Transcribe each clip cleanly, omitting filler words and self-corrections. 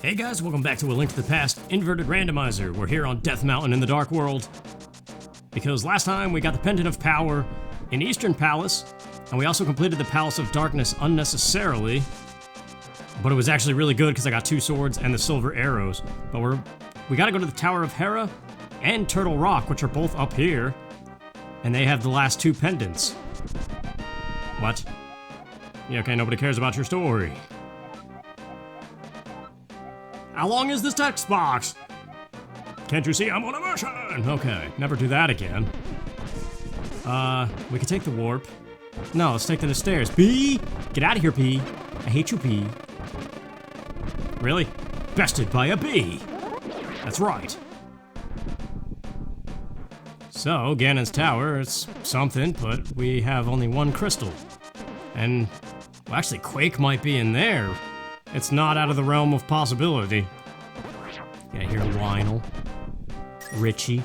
Hey guys, welcome back to A Link to the Past Inverted Randomizer. We're here on Death Mountain in the Dark World. Because last time we got the Pendant of Power in Eastern Palace, and we also completed the Palace of Darkness unnecessarily. But it was actually really good because I got 2 swords and the silver arrows. But we gotta go to the Tower of Hera and Turtle Rock, which are both up here. And they have the last 2 pendants. What? Yeah, okay, nobody cares about your story. How long is this text box? Can't you see I'm on a mission? Okay, never do that again. We could take the warp. No, let's take the stairs. B! Get out of here, P. I hate you, P. Really? Bested by a bee. That's right. So, Ganon's tower, it's something, but we have only 1 crystal. And, well, actually, Quake might be in there. It's not out of the realm of possibility. Yeah, here, Lionel. Richie.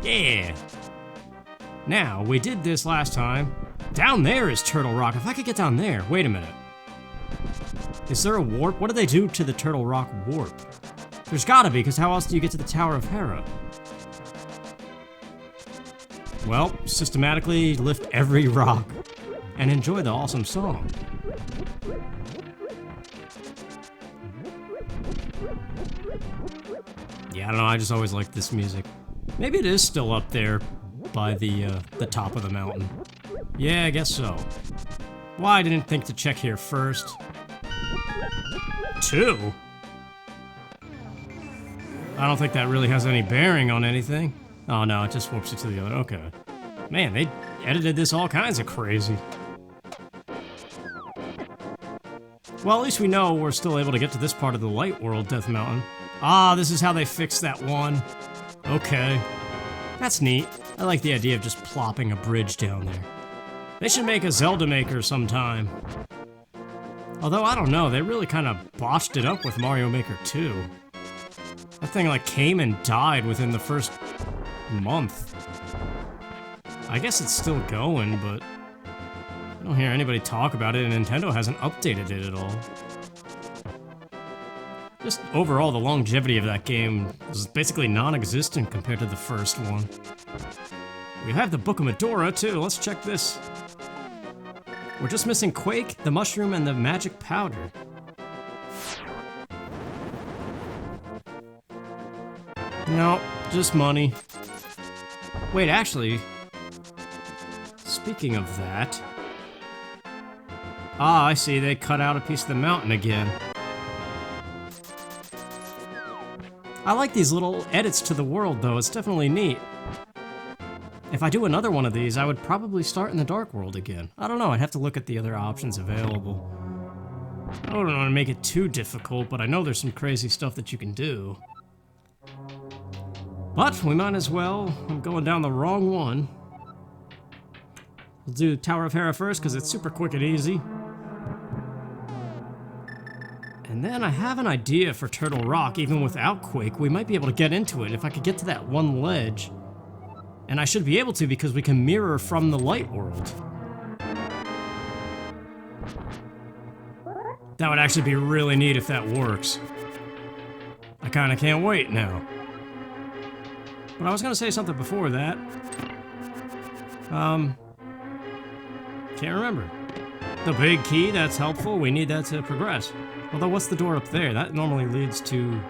Yeah! Now, we did this last time. Down there is Turtle Rock. If I could get down there. Wait a minute. Is there a warp? What do they do to the Turtle Rock warp? There's gotta be, because how else do you get to the Tower of Hera? Well, systematically lift every rock and enjoy the awesome song. Yeah, I don't know, I just always liked this music. Maybe it is still up there by the top of the mountain. Yeah, I guess so. Well, I didn't think to check here first. 2? I don't think that really has any bearing on anything. Oh no, it just warps you to the other. Okay. Man, they edited this all kinds of crazy. Well, at least we know we're still able to get to this part of the light world, Death Mountain. Ah, this is how they fixed that one. Okay. That's neat. I like the idea of just plopping a bridge down there. They should make a Zelda Maker sometime. Although, I don't know, they really kind of botched it up with Mario Maker 2. That thing like came and died within the first month. I guess it's still going, but I don't hear anybody talk about it, and Nintendo hasn't updated it at all. Just overall, the longevity of that game was basically non-existent compared to the first one. We have the Book of Medora, too. Let's check this. We're just missing Quake, the mushroom, and the magic powder. No, just money. Wait, actually, speaking of that... Ah, I see, they cut out a piece of the mountain again. I like these little edits to the world, though. It's definitely neat. If I do another one of these, I would probably start in the Dark World again. I don't know, I'd have to look at the other options available. I don't want to make it too difficult, but I know there's some crazy stuff that you can do. But we might as well. I'm going down the wrong one. We'll do Tower of Hera first, because it's super quick and easy. And then I have an idea for Turtle Rock. Even without Quake, we might be able to get into it if I could get to that one ledge. And I should be able to because we can mirror from the light world. That would actually be really neat if that works. I kinda can't wait now. But I was gonna say something before that. Can't remember. The big key, that's helpful. We need that to progress. Although, what's the door up there? That normally leads to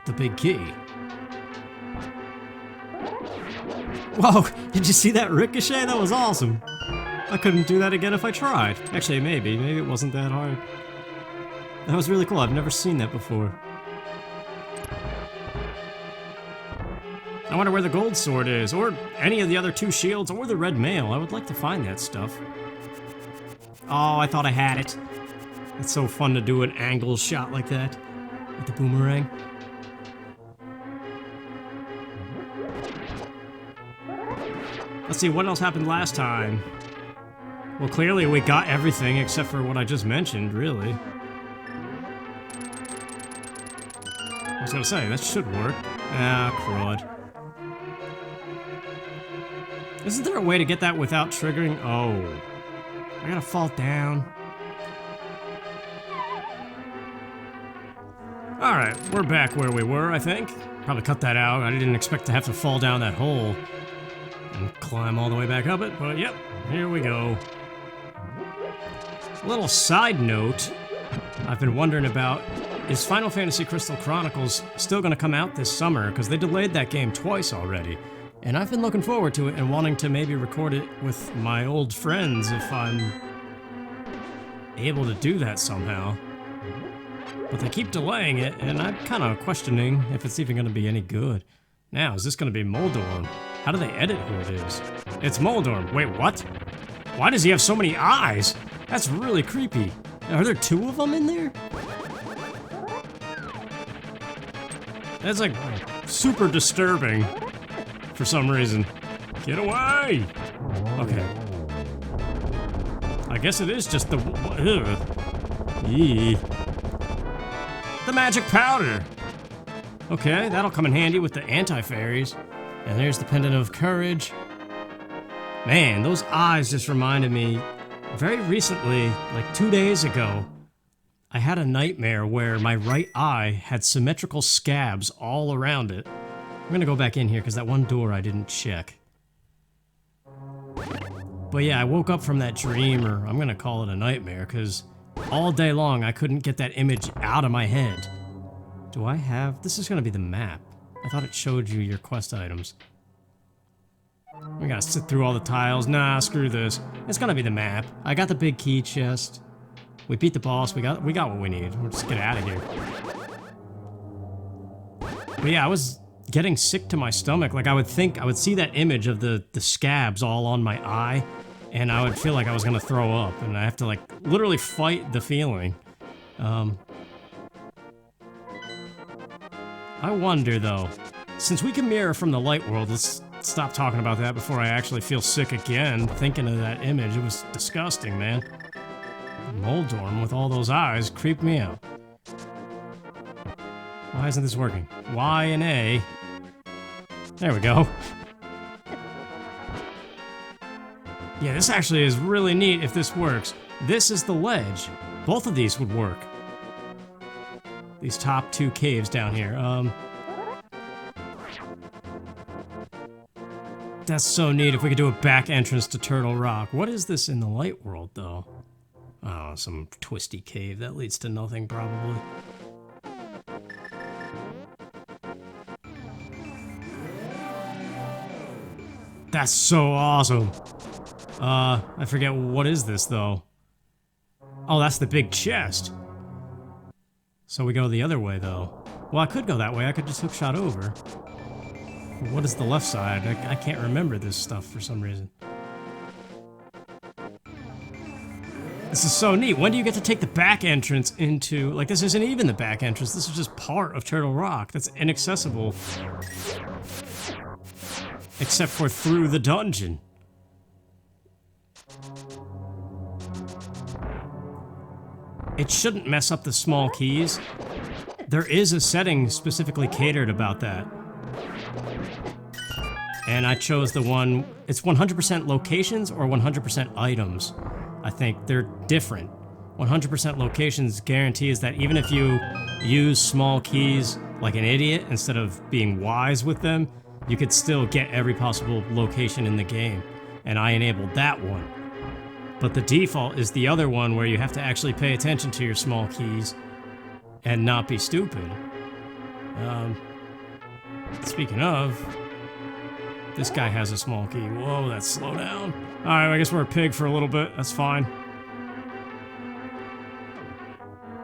the big key. Whoa, did you see that ricochet? That was awesome. I couldn't do that again if I tried. Actually, maybe it wasn't that hard. That was really cool. I've never seen that before. I wonder where the gold sword is, or any of the other 2 shields, or the red mail. I would like to find that stuff. Oh, I thought I had it. It's so fun to do an angle shot like that with the boomerang. Let's see, what else happened last time? Well, clearly we got everything except for what I just mentioned, really. I was gonna say, that should work. Ah, crud. Isn't there a way to get that without triggering? Oh. I gotta fall down. Alright, we're back where we were, I think. Probably cut that out. I didn't expect to have to fall down that hole and climb all the way back up it, but yep, here we go. A little side note I've been wondering about, is Final Fantasy Crystal Chronicles still going to come out this summer? Because they delayed that game twice already. And I've been looking forward to it and wanting to maybe record it with my old friends if I'm able to do that somehow. But they keep delaying it, and I'm kind of questioning if it's even going to be any good. Now, is this going to be Moldorm? How do they edit who it is? It's Moldorm. Wait, what? Why does he have so many eyes? That's really creepy. Are there two of them in there? That's like super disturbing for some reason. Get away! Okay. I guess it is just the... Eee. The magic powder! Okay, that'll come in handy with the anti-fairies. And there's the pendant of courage. Man, those eyes just reminded me, very recently, like 2 days ago, I had a nightmare where my right eye had symmetrical scabs all around it. I'm gonna go back in here because that one door I didn't check. But yeah, I woke up from that dream, or I'm gonna call it a nightmare, because all day long I couldn't get that image out of my head. Do I have... This is gonna be the map. I thought it showed you your quest items. We gotta sit through all the tiles. Nah, screw this. It's gonna be the map. I got the big key chest. We beat the boss. We got what we need. We'll just get out of here. But yeah, I was getting sick to my stomach. Like I would see that image of the scabs all on my eye, and I would feel like I was gonna throw up, and I have to like literally fight the feeling. I wonder though, since we can mirror from the light world, let's stop talking about that before I actually feel sick again thinking of that image. It was disgusting, man. Moldorm with all those eyes creeped me out. Why isn't this working? Y and A. There we go. Yeah, this actually is really neat if this works. This is the ledge. Both of these would work. These top two caves down here. That's so neat if we could do a back entrance to Turtle Rock. What is this in the light world, though? Oh, some twisty cave that leads to nothing, probably. That's so awesome. I forget, what is this, though? Oh, that's the big chest. So we go the other way, though. Well, I could go that way. I could just hook shot over. What is the left side? I can't remember this stuff for some reason. This is so neat. When do you get to take the back entrance into... Like, this isn't even the back entrance. This is just part of Turtle Rock. That's inaccessible. Except for through the dungeon. It shouldn't mess up the small keys. There is a setting specifically catered about that. And I chose the one... It's 100% locations or 100% items. I think they're different. 100% locations guarantees that even if you use small keys like an idiot instead of being wise with them, you could still get every possible location in the game. And I enabled that one. But the default is the other one where you have to actually pay attention to your small keys and not be stupid. Speaking of, this guy has a small key. Whoa, that's slow down. Alright, I guess we're a pig for a little bit. That's fine.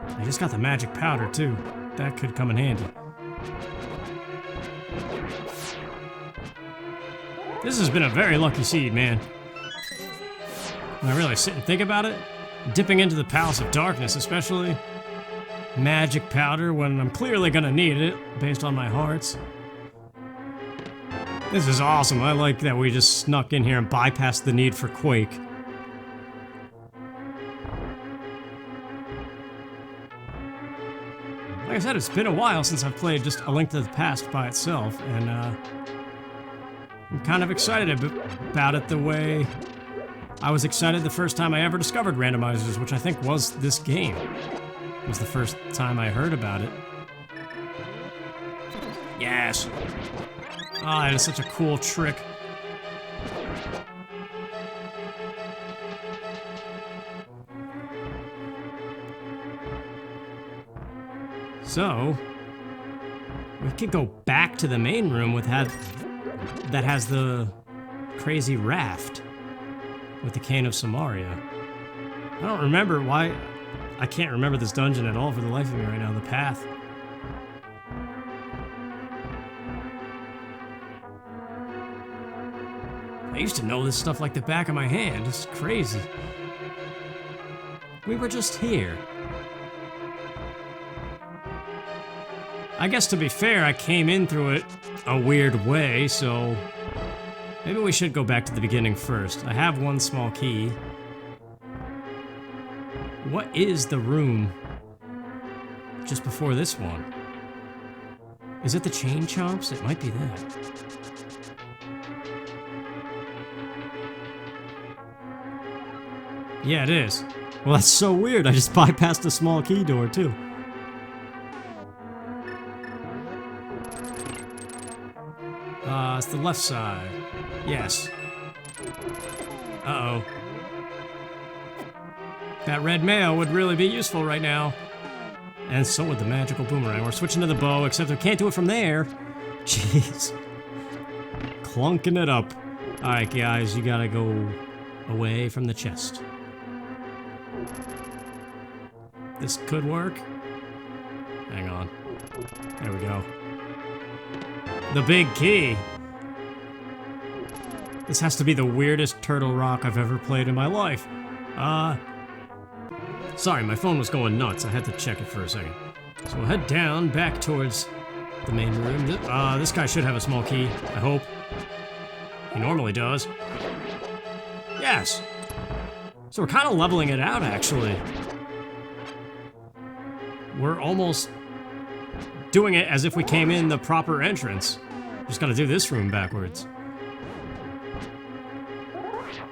I just got the magic powder, too. That could come in handy. This has been a very lucky seed, man. When I really sit and think about it, dipping into the Palace of Darkness especially, magic powder when I'm clearly gonna need it, based on my hearts. This is awesome. I like that we just snuck in here and bypassed the need for Quake. Like I said, it's been a while since I've played just A Link to the Past by itself, and I'm kind of excited about it the way I was excited the first time I ever discovered randomizers, which I think was this game. It was the first time I heard about it. Yes. Oh, that is such a cool trick. So, we could go back to the main room that has the crazy raft with the Cane of Samaria. I don't remember why. I can't remember this dungeon at all for the life of me right now. The path. I used to know this stuff like the back of my hand. It's crazy. We were just here. I guess to be fair, I came in through it a weird way, so maybe we should go back to the beginning first. I have one small key. What is the room just before this one? Is it the Chain Chomps? It might be that. Yeah, it is. Well, that's so weird. I just bypassed a small key door, too. It's the left side. Yes. Uh-oh. That red mail would really be useful right now. And so would the magical boomerang. We're switching to the bow, except we can't do it from there. Jeez. Clunking it up. Alright, guys, you gotta go away from the chest. This could work. Hang on. There we go. The big key. This has to be the weirdest turtle rock I've ever played in my life. Sorry, my phone was going nuts. I had to check it for a second. So we'll head down, back towards the main room. This guy should have a small key, I hope. He normally does. Yes! So we're kind of leveling it out, actually. We're almost doing it as if we came in the proper entrance. Just gotta do this room backwards.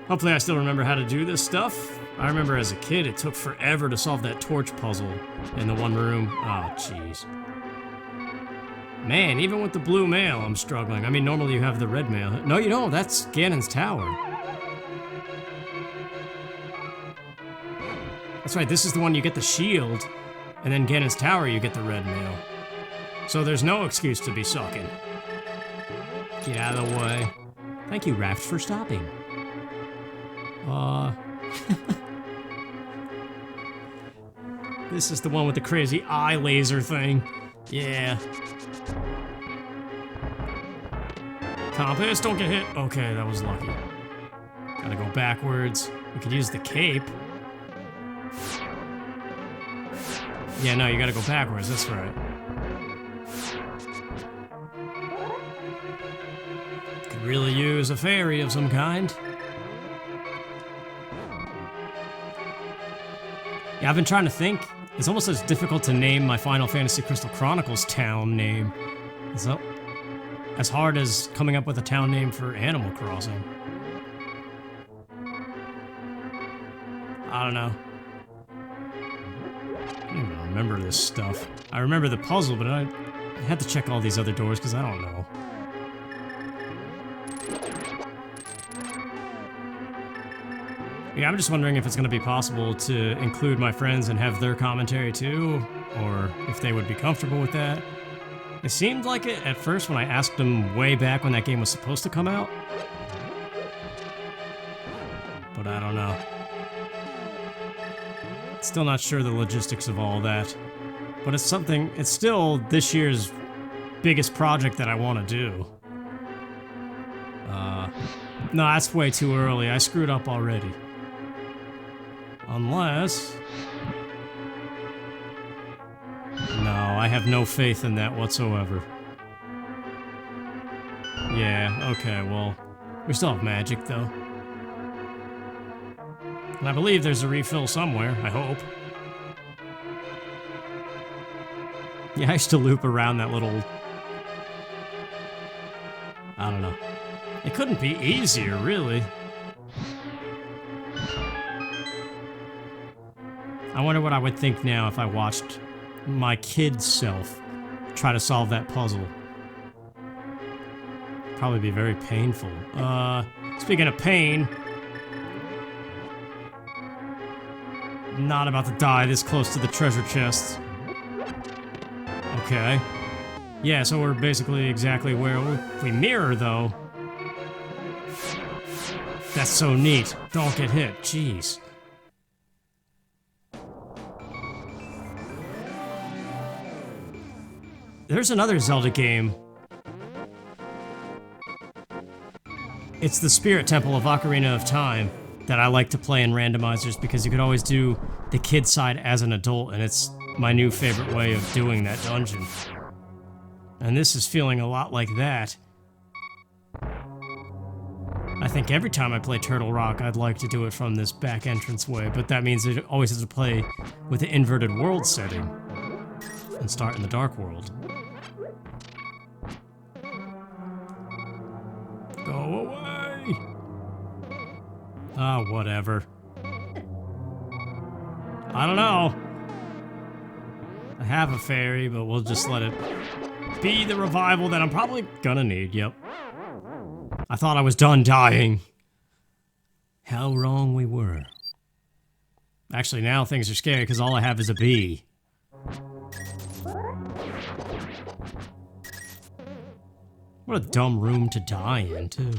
Hopefully I still remember how to do this stuff. I remember as a kid it took forever to solve that torch puzzle in the one room. Oh, jeez. Man, even with the blue mail, I'm struggling. I mean, normally you have the red mail. No, you don't. That's Ganon's tower. That's right, this is the one you get the shield, and then Ganon's tower you get the red mail. So there's no excuse to be sucking. Get out of the way. Thank you, Raft, for stopping. This is the one with the crazy eye laser thing. Yeah. Compass, don't get hit. Okay, that was lucky. Gotta go backwards. We could use the cape. Yeah, no, you gotta go backwards, that's right. Could really use a fairy of some kind. Yeah, I've been trying to think. It's almost as difficult to name my Final Fantasy Crystal Chronicles town name. It's as hard as coming up with a town name for Animal Crossing. I don't know. I don't even remember this stuff. I remember the puzzle, but I had to check all these other doors because I don't know. Yeah, I'm just wondering if it's going to be possible to include my friends and have their commentary too, or if they would be comfortable with that. It seemed like it at first when I asked them way back when that game was supposed to come out. But I don't know. Still not sure the logistics of all that. But it's something, it's still this year's biggest project that I want to do. No, that's way too early. I screwed up already. Unless... No, I have no faith in that whatsoever. Yeah, okay, well, we still have magic, though. And I believe there's a refill somewhere, I hope. Yeah, I used to loop around that little... I don't know. It couldn't be easier, really. I wonder what I would think now if I watched my kid self try to solve that puzzle. probably be very painful. Speaking of pain... Not about to die this close to the treasure chests. Okay. Yeah, so we're basically exactly where... If we mirror, though... That's so neat. Don't get hit. Jeez. There's another Zelda game. It's the Spirit Temple of Ocarina of Time that I like to play in randomizers because you could always do the kid side as an adult, and it's my new favorite way of doing that dungeon. And this is feeling a lot like that. I think every time I play Turtle Rock, I'd like to do it from this back entrance way, but that means it always has to play with the inverted world setting and start in the Dark World. Go away! Oh, whatever. I don't know. I have a fairy, but we'll just let it be the revival that I'm probably gonna need, yep. I thought I was done dying. How wrong we were. Actually, now things are scary because all I have is a bee. What a dumb room to die in, too.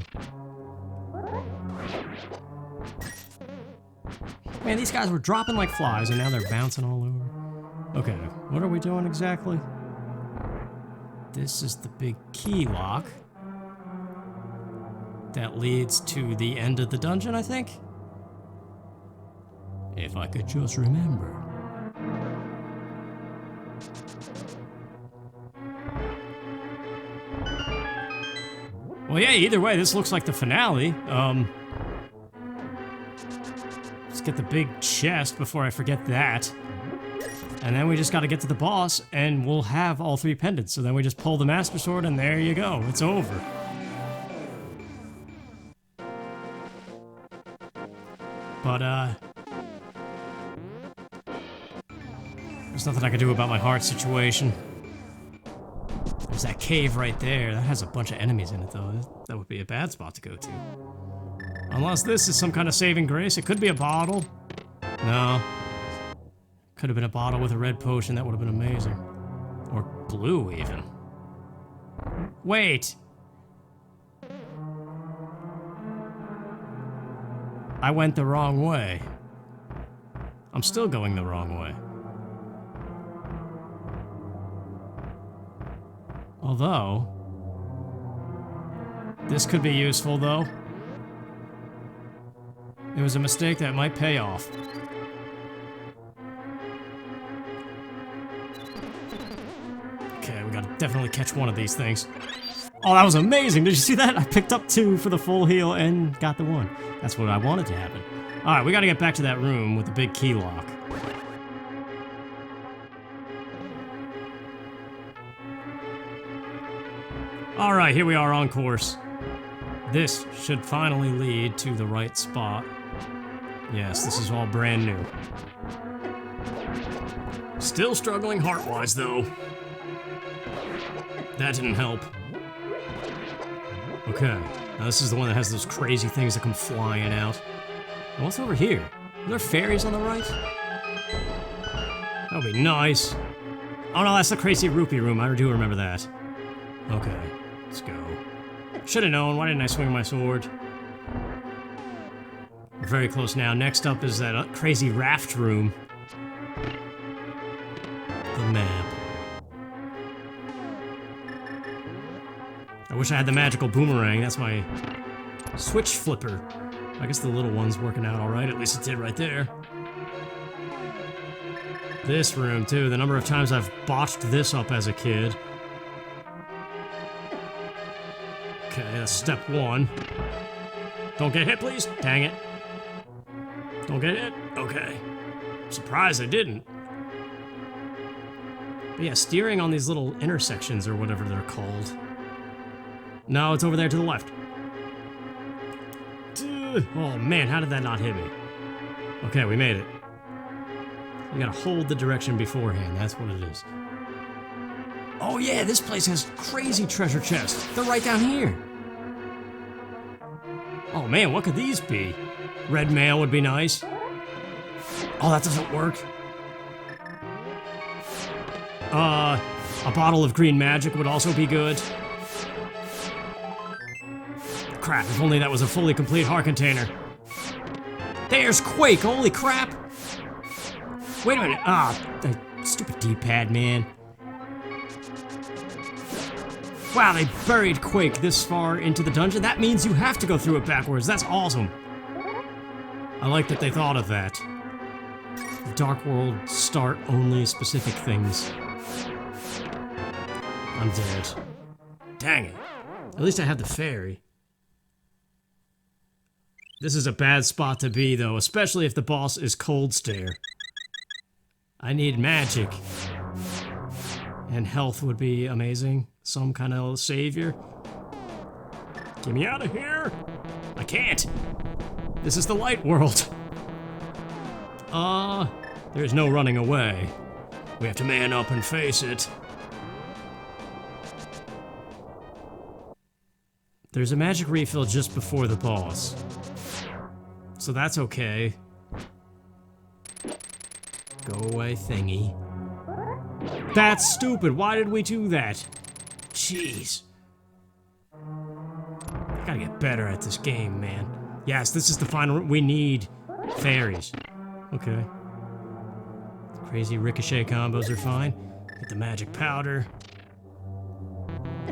Man, these guys were dropping like flies, and now they're bouncing all over. Okay, what are we doing exactly? This is the big key lock that leads to the end of the dungeon, I think? If I could just remember. Well, yeah, either way, this looks like the finale. Let's get the big chest before I forget that. And then we just gotta get to the boss, and we'll have all 3 pendants. So then we just pull the Master Sword, and there you go. It's over. But, there's nothing I can do about my heart situation. There's that cave right there. That has a bunch of enemies in it, though. That would be a bad spot to go to. Unless this is some kind of saving grace. It could be a bottle. No. Could have been a bottle with a red potion. That would have been amazing. Or blue, even. Wait! I went the wrong way. I'm still going the wrong way. Although, this could be useful, though. It was a mistake that might pay off. Okay, we gotta definitely catch one of these things. Oh, that was amazing! Did you see that? I picked up 2 for the full heal and got the 1. That's what I wanted to happen. Alright, we gotta get back to that room with the big key lock. Alright, here we are on course. This should finally lead to the right spot. Yes, this is all brand new. Still struggling heart-wise, though. That didn't help. Okay, now this is the one that has those crazy things that come flying out. And what's over here? Are there fairies on the right? That would be nice. Oh no, that's the crazy rupee room. I do remember that. Okay, let's go. Should have known. Why didn't I swing my sword? We're very close now. Next up is that crazy raft room. The map. I wish I had the magical boomerang. That's my switch flipper. I guess the little one's working out alright. At least it did right there. This room, too. The number of times I've botched this up as a kid. Okay, that's step 1. Don't get hit, please. Dang it. Don't get hit. Okay. I'm surprised I didn't. But yeah, steering on these little intersections or whatever they're called. No, it's over there to the left. Oh man, how did that not hit me? Okay, we made it. You gotta hold the direction beforehand, that's what it is. Oh yeah, this place has crazy treasure chests. They're right down here. man, what could these be? Red mail would be nice. Oh, that doesn't work. A bottle of green magic would also be good. Crap, if only that was a fully complete heart container. There's Quake, holy crap! Wait a minute, the stupid D-pad, man. Wow, they buried Quake this far into the dungeon. That means you have to go through it backwards. That's awesome. I like that they thought of that. The Dark World start only specific things. I'm dead. Dang it. At least I have the fairy. This is a bad spot to be, though, especially if the boss is Cold Stare. I need magic. And health would be amazing. Some kind of savior. Get me out of here! I can't! This is the light world. There's no running away. We have to man up and face it. There's a magic refill just before the boss. So that's okay. Go away, thingy. That's stupid. Why did we do that? Jeez. I gotta get better at this game, man. Yes, this is the final. We need fairies. Okay. Crazy ricochet combos are fine. Get the magic powder.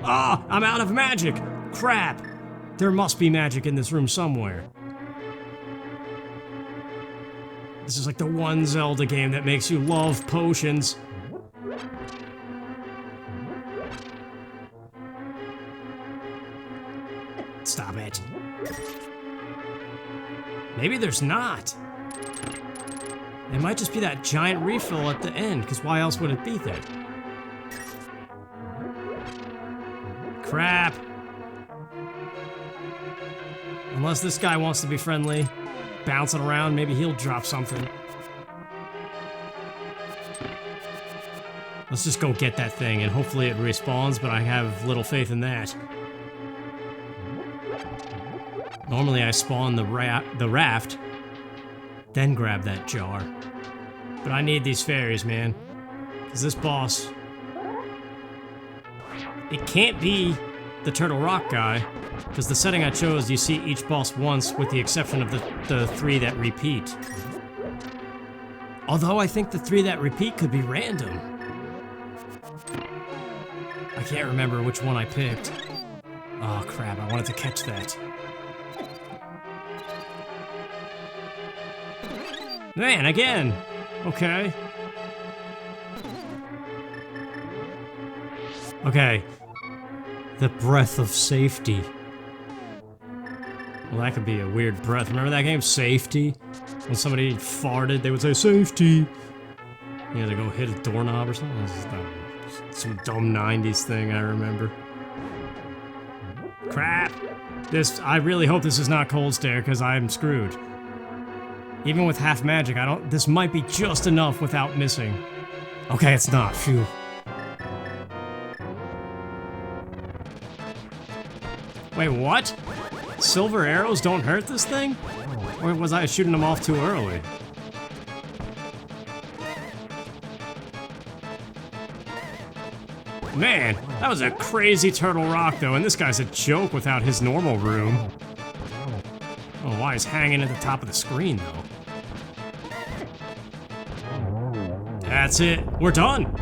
Ah, I'm out of magic. Crap. There must be magic in this room somewhere. This is like the one Zelda game that makes you love potions. Stop it. Maybe there's not. It might just be that giant refill at the end, because why else would it be there? Crap. Unless this guy wants to be friendly, bouncing around, maybe he'll drop something. Let's just go get that thing, and hopefully it respawns, but I have little faith in that. Normally I spawn the raft, then grab that jar. But I need these fairies, man. Because this boss... It can't be the Turtle Rock guy, because the setting I chose, you see each boss once, with the exception of the 3 that repeat. Although I think the 3 that repeat could be random. I can't remember which one I picked. Oh crap, I wanted to catch that. Man, again! Okay. Okay. The breath of safety. Well, that could be a weird breath. Remember that game, Safety? When somebody farted, they would say, safety! You had to go hit a doorknob or something? This is some dumb 90s thing I remember. Crap! I really hope this is not Cold Stare, because I'm screwed. Even with half magic, this might be just enough without missing. Okay, it's not, phew. Wait, what? Silver arrows don't hurt this thing? Or was I shooting them off too early? Man, that was a crazy Turtle Rock though, and this guy's a joke without his normal room. Oh, why he's hanging at the top of the screen though. That's it, we're done!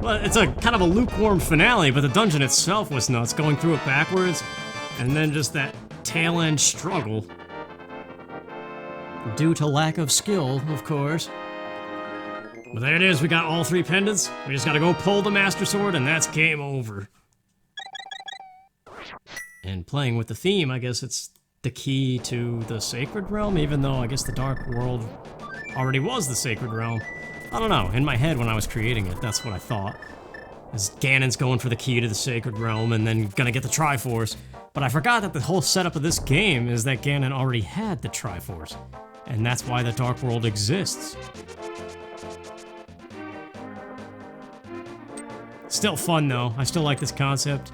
Well, it's a kind of a lukewarm finale, but the dungeon itself was nuts, going through it backwards, and then just that tail end struggle. Due to lack of skill, of course. But there it is, we got all 3 pendants. We just gotta go pull the Master Sword, and that's game over. And playing with the theme, I guess it's the key to the Sacred Realm, even though I guess the Dark World already was the Sacred Realm. I don't know, in my head when I was creating it, that's what I thought. As Ganon's going for the key to the Sacred Realm and then gonna get the Triforce. But I forgot that the whole setup of this game is that Ganon already had the Triforce. And that's why the Dark World exists. Still fun though, I still like this concept.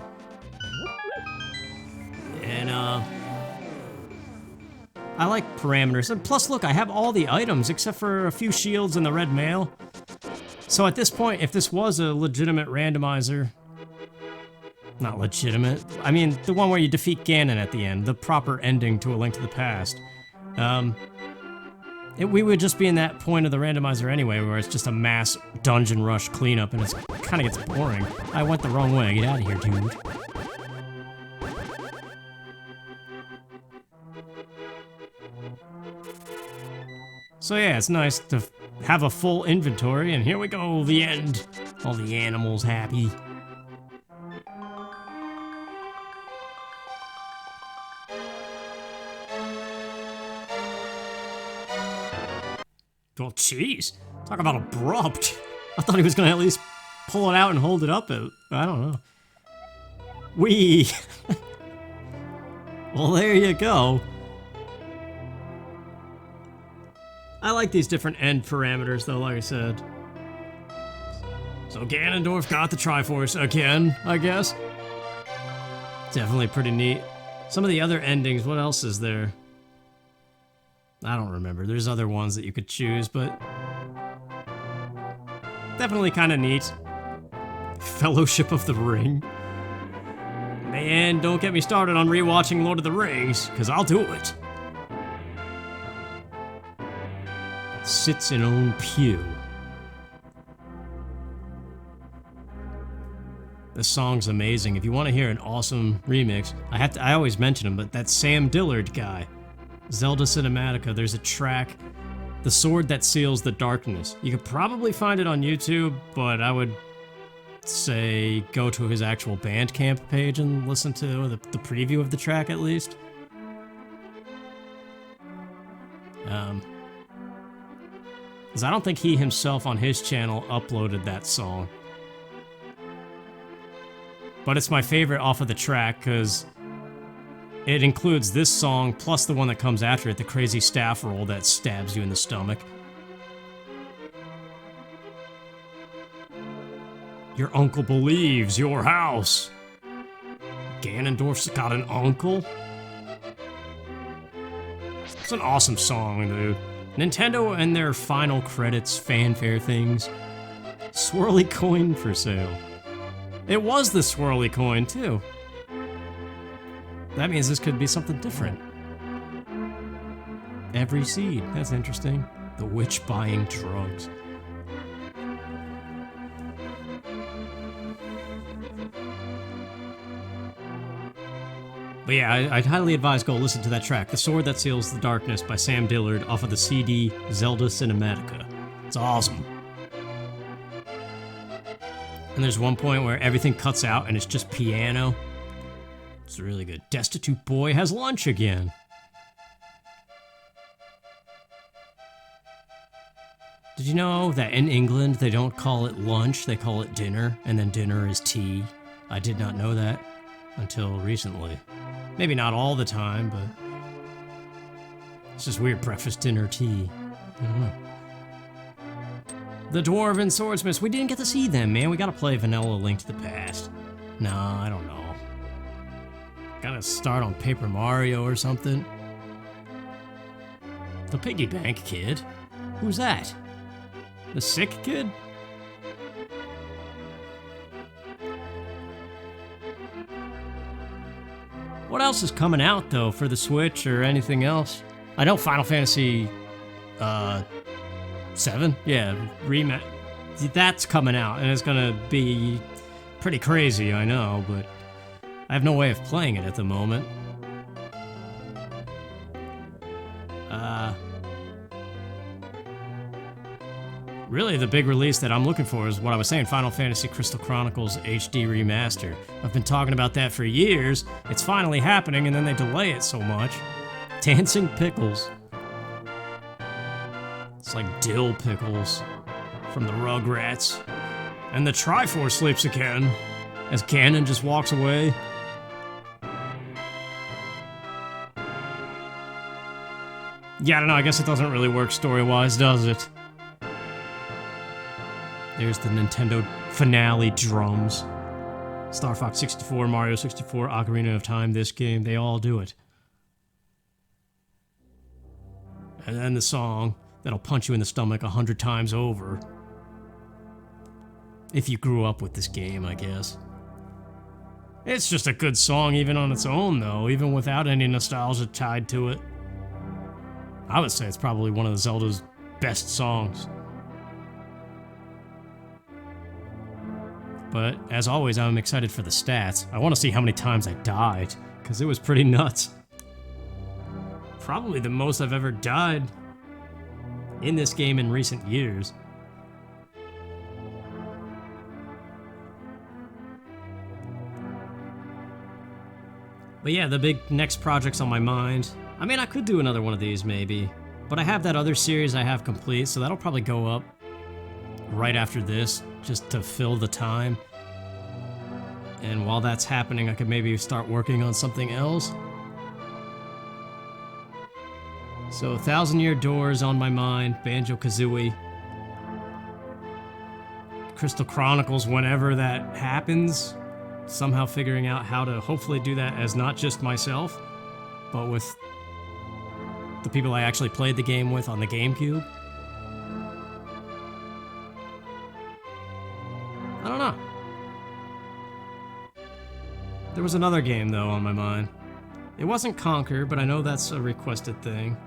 And like parameters. And plus, look, I have all the items except for a few shields and the red mail. So at this point, if this was a legitimate randomizer... Not legitimate. I mean, the one where you defeat Ganon at the end. The proper ending to A Link to the Past. We would just be in that point of the randomizer anyway, where it's just a mass dungeon rush cleanup, and it kind of gets boring. I went the wrong way. Get out of here, dude. So yeah, it's nice to have a full inventory, and here we go, the end. All the animals happy. Well, jeez. Talk about abrupt. I thought he was gonna at least pull it out and hold it up. I don't know. Whee! Well, there you go. I like these different end parameters, though, like I said. So Ganondorf got the Triforce again, I guess. Definitely pretty neat. Some of the other endings, what else is there? I don't remember. There's other ones that you could choose, but definitely kind of neat. Fellowship of the Ring. Man, don't get me started on rewatching Lord of the Rings, because I'll do it. Sits in own pew. This song's amazing. If you want to hear an awesome remix, I always mention him, but that Sam Dillard guy. Zelda Cinematica, there's a track, The Sword That Seals the Darkness. You could probably find it on YouTube, but I would say go to his actual Bandcamp page and listen to the preview of the track at least. Because I don't think he himself on his channel uploaded that song. But it's my favorite off of the track because it includes this song, plus the one that comes after it, the crazy staff roll that stabs you in the stomach. Your uncle believes your house. Ganondorf's got an uncle? It's an awesome song, dude. Nintendo and their final credits fanfare things. Swirly coin for sale. It was the swirly coin, too. That means this could be something different. Every seed. That's interesting. The witch buying drugs. But yeah, I'd highly advise go listen to that track, The Sword That Seals the Darkness by Sam Dillard off of the CD Zelda Cinematica. It's awesome. And there's one point where everything cuts out and it's just piano. It's really good. Destitute boy has lunch again. Did you know that in England they don't call it lunch, they call it dinner, and then dinner is tea? I did not know that until recently. Maybe not all the time, but it's just weird. Breakfast, dinner, tea. I don't know. The Dwarven Swordsmiths. We didn't get to see them, man. We gotta play Vanilla Link to the Past. Nah, I don't know. Gotta start on Paper Mario or something. The Piggy Bank Kid? Who's that? The sick kid? What else is coming out, though, for the Switch or anything else? I know Final Fantasy 7? Yeah, that's coming out, and it's gonna be pretty crazy, I know, but I have no way of playing it at the moment. Really, the big release that I'm looking for is what I was saying, Final Fantasy Crystal Chronicles HD Remaster. I've been talking about that for years. It's finally happening, and then they delay it so much. Dancing Pickles. It's like dill pickles from the Rugrats. And the Triforce sleeps again, as Ganon just walks away. Yeah, I don't know, I guess it doesn't really work story-wise, does it? There's the Nintendo finale drums. Star Fox 64, Mario 64, Ocarina of Time, this game, they all do it. And then the song that'll punch you in the stomach 100 times over. If you grew up with this game, I guess. It's just a good song even on its own, though, even without any nostalgia tied to it. I would say it's probably one of Zelda's best songs. But, as always, I'm excited for the stats. I want to see how many times I died, because it was pretty nuts. Probably the most I've ever died in this game in recent years. But yeah, the big next project's on my mind. I mean, I could do another one of these, maybe. But I have that other series I have complete, so that'll probably go up right after this, just to fill the time. And while that's happening, I could maybe start working on something else. So, Thousand Year Door is on my mind, Banjo-Kazooie. Crystal Chronicles, whenever that happens. Somehow figuring out how to hopefully do that as not just myself, but with the people I actually played the game with on the GameCube. I don't know. There was another game, though, on my mind. It wasn't Conquer, but I know that's a requested thing.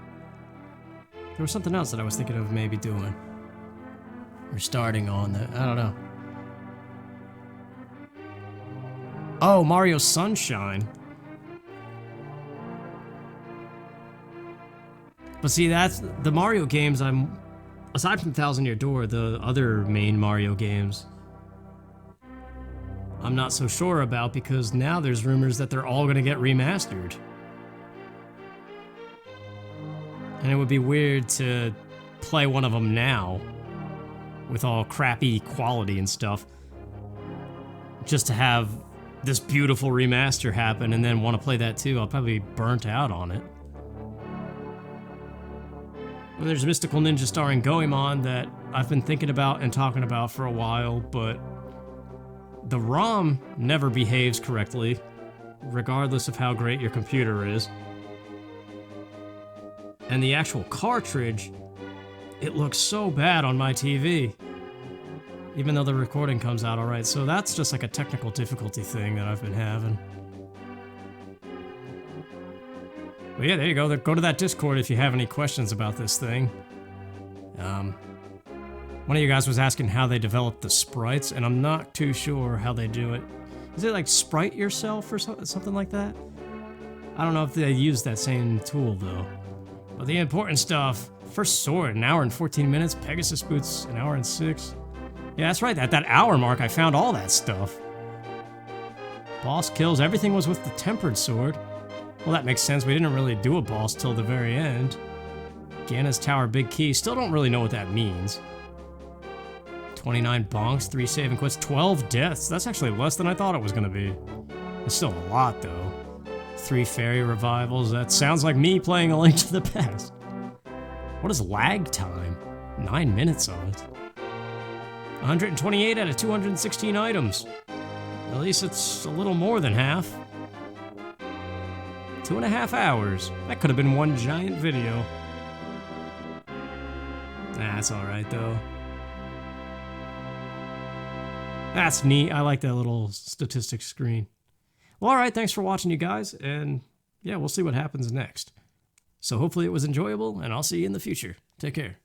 There was something else that I was thinking of maybe doing. Or starting on that. I don't know. Oh, Mario Sunshine. But see, that's the Mario games aside from Thousand Year Door, the other main Mario games, I'm not so sure about because now there's rumors that they're all gonna get remastered. And it would be weird to play one of them now with all crappy quality and stuff just to have this beautiful remaster happen and then want to play that too. I'll probably be burnt out on it. And there's Mystical Ninja starring Goemon that I've been thinking about and talking about for a while, but the ROM never behaves correctly, regardless of how great your computer is. And the actual cartridge, it looks so bad on my TV. Even though the recording comes out alright, so that's just like a technical difficulty thing that I've been having. But yeah, there you go. Go to that Discord if you have any questions about this thing. One of you guys was asking how they developed the sprites, and I'm not too sure how they do it. Is it like Sprite Yourself or something like that? I don't know if they use that same tool, though. But the important stuff, first sword, 1 hour and 14 minutes, Pegasus boots, 1 hour and 6. Yeah, that's right, at that hour mark I found all that stuff. Boss kills, everything was with the tempered sword. Well, that makes sense, we didn't really do a boss till the very end. Ganon's Tower Big Key, still don't really know what that means. 29 bonks, 3 save and quits, 12 deaths. That's actually less than I thought it was gonna be. It's still a lot, though. 3 fairy revivals, that sounds like me playing A Link to the Past. What is lag time? 9 minutes on it. 128 out of 216 items. At least it's a little more than half. 2.5 hours. That could have been one giant video. That's alright, though. That's neat. I like that little statistics screen. Well, alright, thanks for watching, you guys, and yeah, we'll see what happens next. So hopefully it was enjoyable, and I'll see you in the future. Take care.